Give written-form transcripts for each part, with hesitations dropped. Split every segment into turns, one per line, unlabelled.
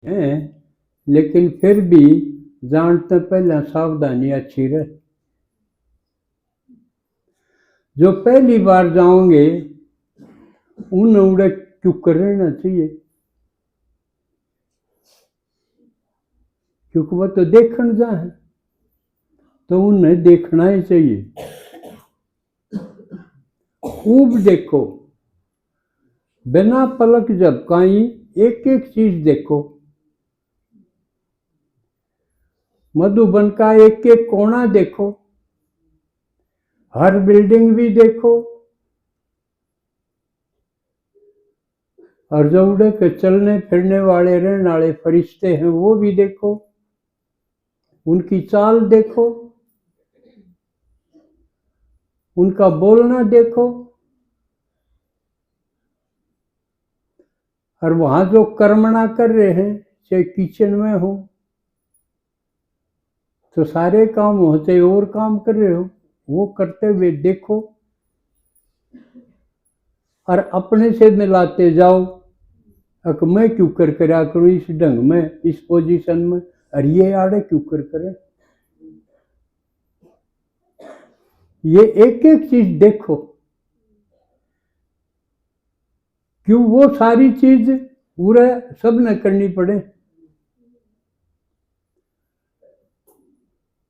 हैं, लेकिन फिर भी जानते पहले सावधानी अच्छी रहे। जो पहली बार जाओगे उन उड़े चुप कर रहना चाहिए, क्योंकि वह तो देखने जा है, तो उन्हें देखना ही चाहिए। खूब देखो, बिना पलक झपकाई एक एक चीज देखो। मधुबन का एक एक कोना देखो, हर बिल्डिंग भी देखो, और जो उड़े के चलने फिरने वाले रहने वाले फरिश्ते हैं वो भी देखो, उनकी चाल देखो, उनका बोलना देखो, और वहां जो कर्मणा कर रहे हैं, चाहे किचन में हो तो सारे काम हो, चाहे और काम कर रहे हो वो करते हुए देखो, और अपने से मिलाते जाओ। अक मैं क्यों कर करा करूं इस ढंग में, इस पोजीशन में, और ये आड़े क्यों कर करे। ये एक एक चीज देखो, क्यों वो सारी चीज पूरा सब न करनी पड़े।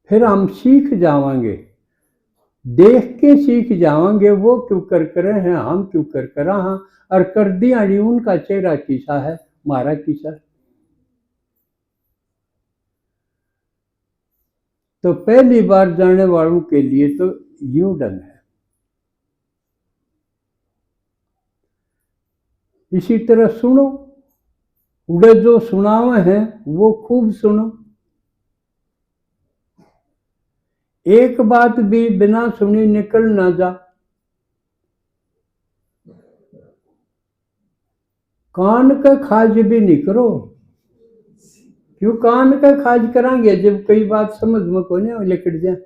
फिर हम सीख जावांगे, देख के सीख जावांगे वो क्यों कर करे हैं, हम क्यों कर करा हाँ, और कर दिया नहीं उनका चेहरा किसा है, हमारा किसा। तो पहली बार जाने वालों के लिए तो यूं ढंग है। इसी तरह सुनो, उड़े जो सुनावे हैं वो खूब सुनो, एक बात भी बिना सुनी निकल ना जा। कान का खाज भी नहीं करो, क्यों कान का खाज करांगे जब कई बात समझ में को नहीं लेकर जाए।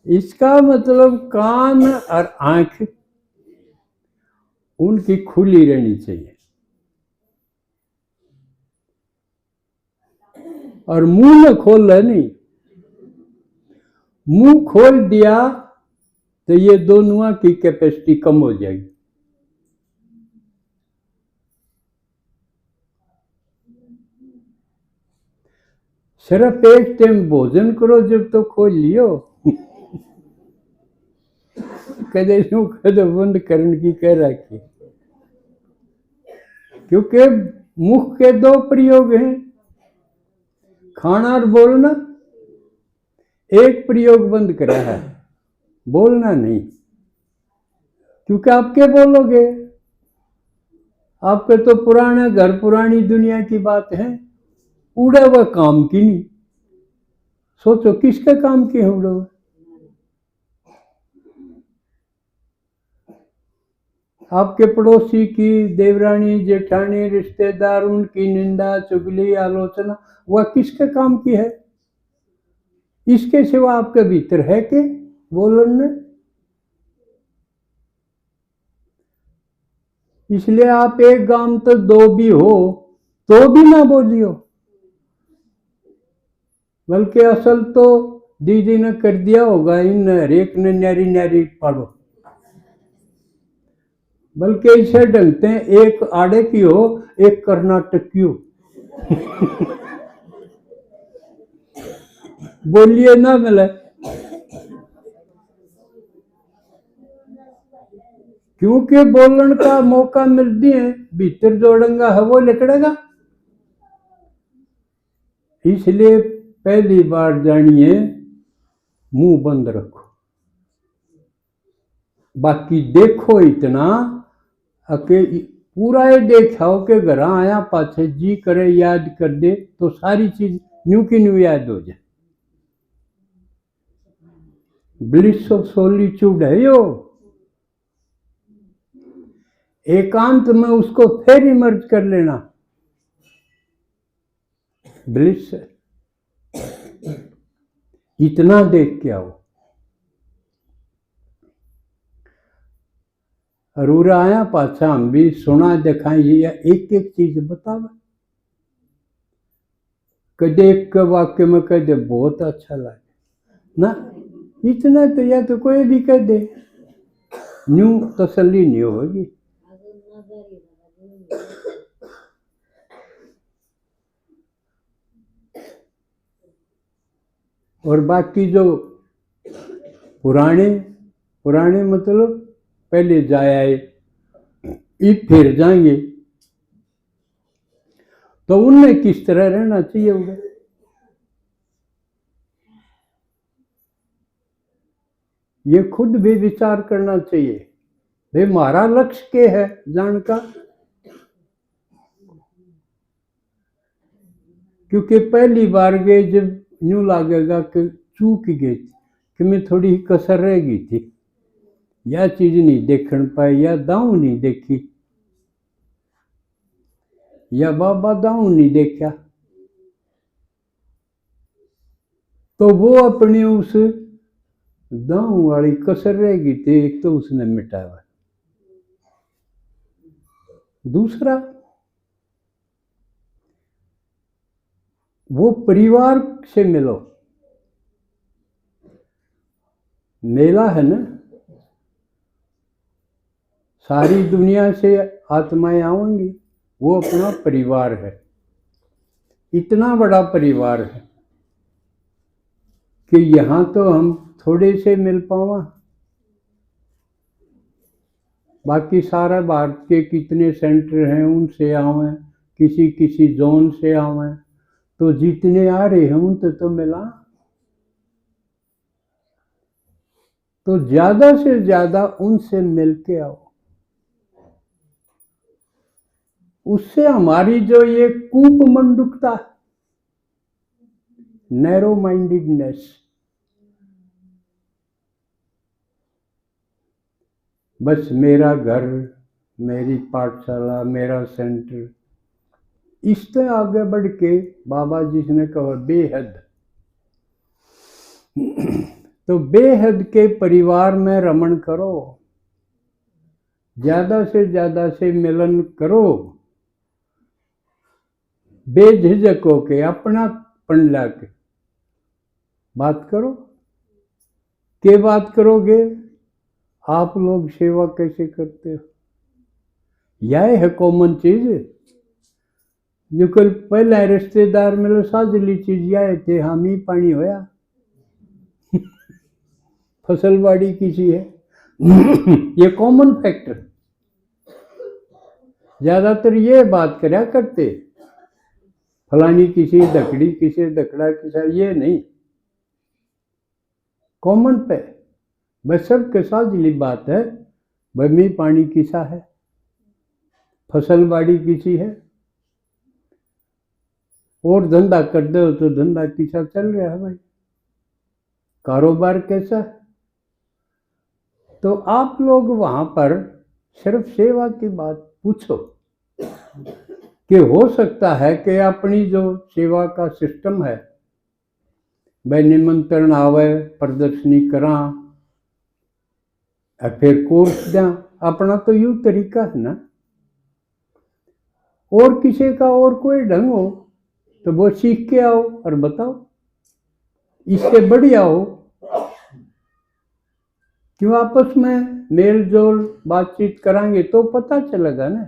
इसका मतलब कान और आंख उनकी खुली रहनी चाहिए, और मुंह न खोल रहे नहीं। मुंह खोल दिया तो ये दोनों की कैपेसिटी कम हो जाएगी। सिर्फ एक टाइम भोजन करो जब तो खोल लियो। कदे कदे बंद करने की कह रखी, क्योंकि मुख के दो प्रयोग हैं, खाना और बोलना। एक प्रयोग बंद करा है, बोलना नहीं, क्योंकि आप क्या बोलोगे, आपके तो पुराना घर पुरानी दुनिया की बात है, उड़ा हुआ काम की नहीं। सोचो किसके काम की है उड़ा हुआ। आपके पड़ोसी की, देवरानी जेठानी रिश्तेदार, उनकी निंदा चुगली आलोचना वह किसके काम की है। इसके सिवा आपके भीतर है कि बोलने। इसलिए आप एक गांव तो दो भी हो तो भी ना बोलियो, बल्कि असल तो दीदी ने कर दिया होगा इन हरेक ने न्यारी न्यारी पाड़ो, बल्कि इसे ढंगते हैं एक आड़े की हो एक कर्नाटक की हो। बोलिए ना मिले, क्योंकि बोलने का मौका मिलती है, भीतर जोड़ेगा है वो लिखड़ेगा। इसलिए पहली बार जानिए मुंह बंद रखो, बाकी देखो इतना अके पूरा ये देखाओ के घर आया पाछे जी करे याद कर दे तो सारी चीज न्यू की न्यू याद हो जाए। ब्लिस ऑफ सोलिट्यूड है यो, एकांत में उसको फिर इमर्ज कर लेना ब्लिस। इतना देख के आओ। अरूरा आया पाछा हम भी सुना दिखाई ये एक एक चीज बतावा। कदे एक वाक्य में कह दे बहुत अच्छा लगे ना, इतना तो या तो कोई भी कह दे न्यू तसल्ली नहीं होगी। और बाकी जो पुराने पुराने मतलब पहले जाए आए ईद फिर जाएंगे तो उनमें किस तरह रहना चाहिए होगा। ये खुद भी विचार करना चाहिए भाई हमारा लक्ष्य क्या है जान का। क्योंकि पहली बार गए जब यूं लगेगा कि चूक गई कि मैं थोड़ी कसर रह गई थी, यह चीज नहीं देखने पाई, या दाऊ नहीं देखी, या बाबा दाऊ नहीं देखा, तो वो अपनी उस दाऊ वाली कसर रह गई थी, एक तो उसने मिटाया। दूसरा वो परिवार से मिलो, मेला है ना, सारी दुनिया से आत्माएं आएंगी, वो अपना परिवार है, इतना बड़ा परिवार है कि यहाँ तो हम थोड़े से मिल पावा, बाकी सारा भारत के कितने सेंटर हैं उनसे आवे, किसी किसी जोन से आवे, तो जितने आ रहे हैं उनसे तो मिला। तो ज्यादा से ज्यादा उनसे मिल के आओ, उससे हमारी जो ये कूपमंडुकता, नैरो माइंडेडनेस, बस मेरा घर, मेरी पाठशाला, मेरा सेंटर, इससे आगे बढ़ के बाबा जी ने कहा बेहद, तो बेहद के परिवार में रमण करो, ज्यादा से मिलन करो, बेझिझक होके अपनापन लाके बात करो। के बात करोगे, आप लोग सेवा कैसे करते हो, यह है कॉमन चीज। जो कल पहला रिश्तेदार मिलो साजली चीज यह थे, हम ही पानी होया फसलबाड़ी किसी है ये कॉमन फैक्टर, ज्यादातर ये बात करया करते, फलानी किसी दकड़ी किसी दकड़ा किसी, ये नहीं कॉमन पे, बस सबके साजली बात है, भमी पानी किसा है, फसलबाड़ी किसी है, और धंधा कर दो तो धंधा किसा चल रहा है भाई, कारोबार कैसा है। तो आप लोग वहां पर सिर्फ सेवा की बात पूछो कि हो सकता है कि अपनी जो सेवा का सिस्टम है भाई निमंत्रण आवे, प्रदर्शनी करा, फिर कोर्स दें, अपना तो यूं तरीका है ना, और किसी का और कोई ढंग हो तो वो सीख के आओ और बताओ, इससे बढ़िया हो क्यों आपस में मेल जोल बातचीत कराएंगे तो पता चलेगा ना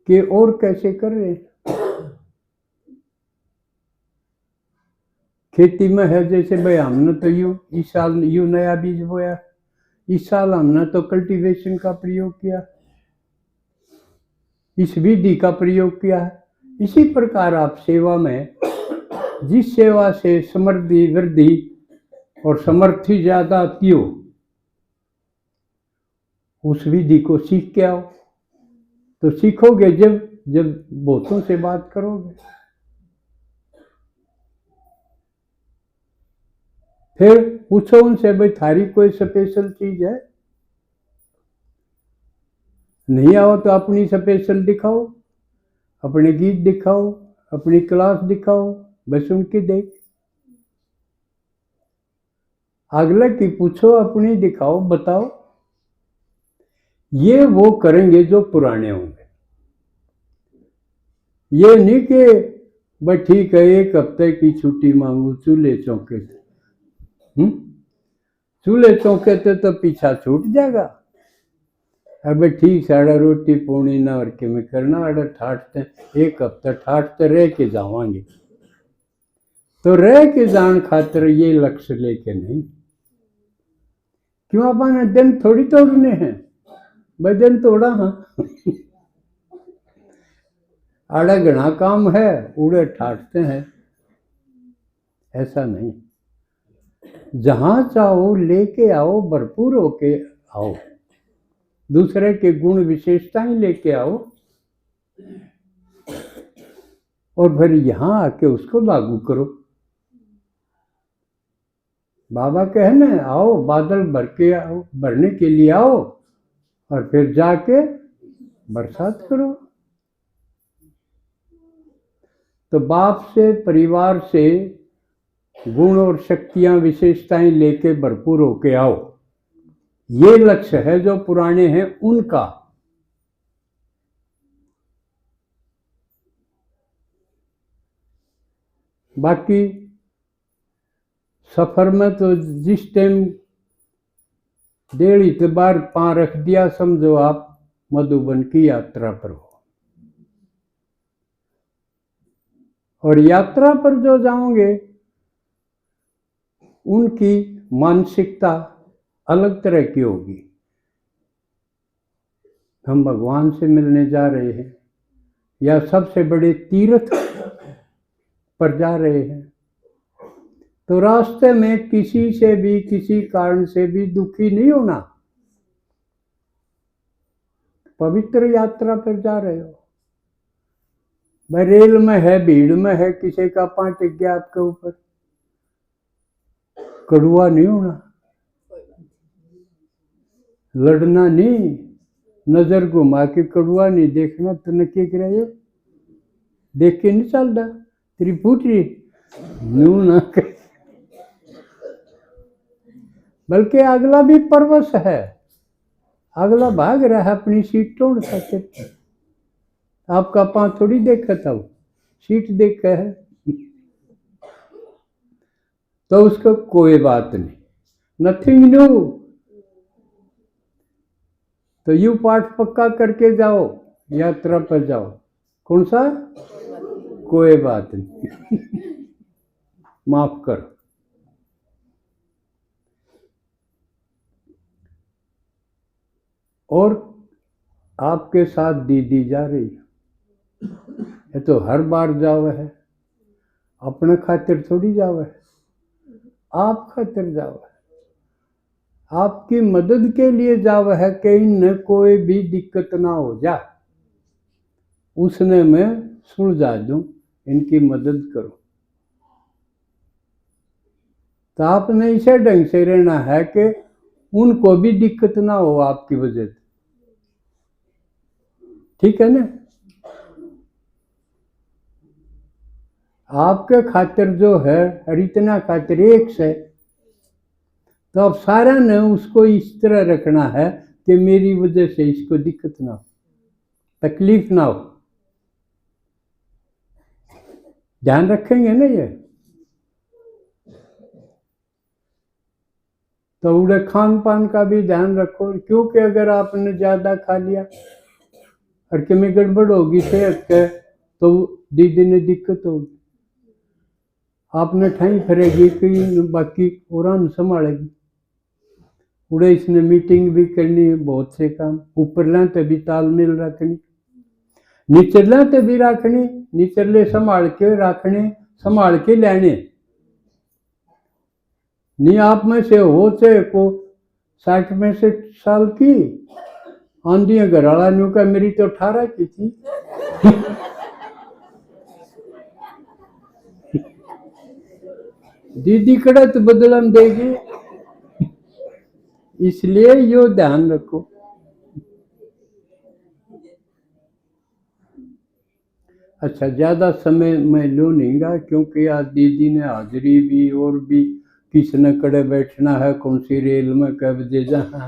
कि और कैसे कर रहे। खेती में है जैसे भाई हमने तो यूं इस साल यूं नया बीज बोया, इस साल हमने तो कल्टीवेशन का प्रयोग किया, इस विधि का प्रयोग किया है। इसी प्रकार आप सेवा में जिस सेवा से समृद्धि वृद्धि और समर्थी ज्यादा आती हो उस विधि को सीख के आओ, तो सीखोगे जब जब बहुतों से बात करोगे। फिर पूछो उनसे भाई थारी कोई स्पेशल चीज है, नहीं आओ तो अपनी स्पेशल दिखाओ, अपने गीत दिखाओ, अपनी क्लास दिखाओ, बस उनकी देख, अगले की पूछो अपनी दिखाओ बताओ। ये वो करेंगे जो पुराने होंगे। ये नहीं कि बस ठीक है 1 हफ्ते की छुट्टी मांगू चूल्हे चौके से। चूल्हे चौके से तो पीछा छूट जाएगा। अब ठीक साढ़ा रोटी पोनी ना और के में करना अड़ा ठाटते 1 हफ्ता ठाटते रह के जावांगे। तो रह के जान खातर ये लक्ष्य लेके नहीं। क्यों अपने दिन थोड़ी तोड़ने हैं, वजन तोड़ा। हाँ आड़ा घना काम है उड़े ठाटते हैं, ऐसा नहीं। जहां चाहो लेके आओ, भरपूर होके आओ, दूसरे के गुण विशेषताएं लेके आओ और फिर यहां आके उसको लागू करो। बाबा कहे ना आओ बादल भर के आओ, भरने के लिए आओ और फिर जाके बरसात करो। तो बाप से परिवार से गुण और शक्तियां विशेषताएं लेके भरपूर होके आओ, ये लक्ष्य है जो पुराने हैं उनका। बाकी सफर में तो जिस टाइम 1.5 बार पांव रख दिया समझो आप मधुबन की यात्रा पर हो। और यात्रा पर जो जाओगे उनकी मानसिकता अलग तरह की होगी। हम भगवान से मिलने जा रहे हैं या सबसे बड़े तीर्थ पर जा रहे हैं, तो रास्ते में किसी से भी किसी कारण से भी दुखी नहीं होना। पवित्र यात्रा पर जा रहे हो, भाई रेल में है, भीड़ में है, किसी का पांव टिक गया आपके ऊपर, कड़ुआ नहीं होना, लड़ना नहीं, नजर घुमा के कड़ुआ नहीं देखना। तो नक्की करे हो देख के नहीं चलता तेरी फूटरी नू ना कर। बल्कि अगला भी परवश है, अगला भाग रहा है अपनी सीट तोड़ सके। आपका पांव थोड़ी देखा था, वो सीट देखा है तो उसको कोई बात नहीं, नथिंग न्यू। तो यू पाठ पक्का करके जाओ, यात्रा पर जाओ। कौन सा? कोई बात नहीं माफ करो। और आपके साथ दीदी जा रही है, ये तो हर बार जाओ है, अपने खातिर थोड़ी जाओ है, आप खातिर जाओ है, आपकी मदद के लिए जाओ है। कहीं न कोई भी दिक्कत ना हो जा, उसने मैं सुलझा दूं, इनकी मदद करो। तो आपने इसे ढंग से रहना है कि उनको भी दिक्कत ना हो आपकी वजह से, ठीक है ना। आपके खातिर जो है और इतना खातिर एक से, तो अब सारा ने उसको इस तरह रखना है कि मेरी वजह से इसको दिक्कत ना हो, तकलीफ ना हो। ध्यान रखेंगे ना ये। तो उड़े खान पान का भी ध्यान रखो, क्योंकि अगर आपने ज्यादा खा लिया और किमें गड़बड़ होगी सेहत के तो दीदी ने दिक्कत होगी, आपने ठाई फिरेगी कि बाकी और संभालेगी। उड़े इसने मीटिंग भी करनी है, बहुत से काम ऊपरला ते भी तालमेल रखनी, निचरला ते भी रखनी, निचरले संभाल के रखने, संभाल के लेने। नहीं आप में से हो से को 60-65 साल की आंधी घराला न्यू का, मेरी तो 18 की थी दीदी कड़त बदलन देगी, इसलिए यो ध्यान रखो। अच्छा ज्यादा समय मैं लूँ नहींगा, क्योंकि आज दीदी ने हाजिरी भी और भी किसने कड़े बैठना है, कौन सी रेल में कब दे जाना,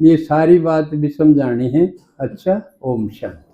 ये सारी बात भी समझानी है। अच्छा, ओम शांति।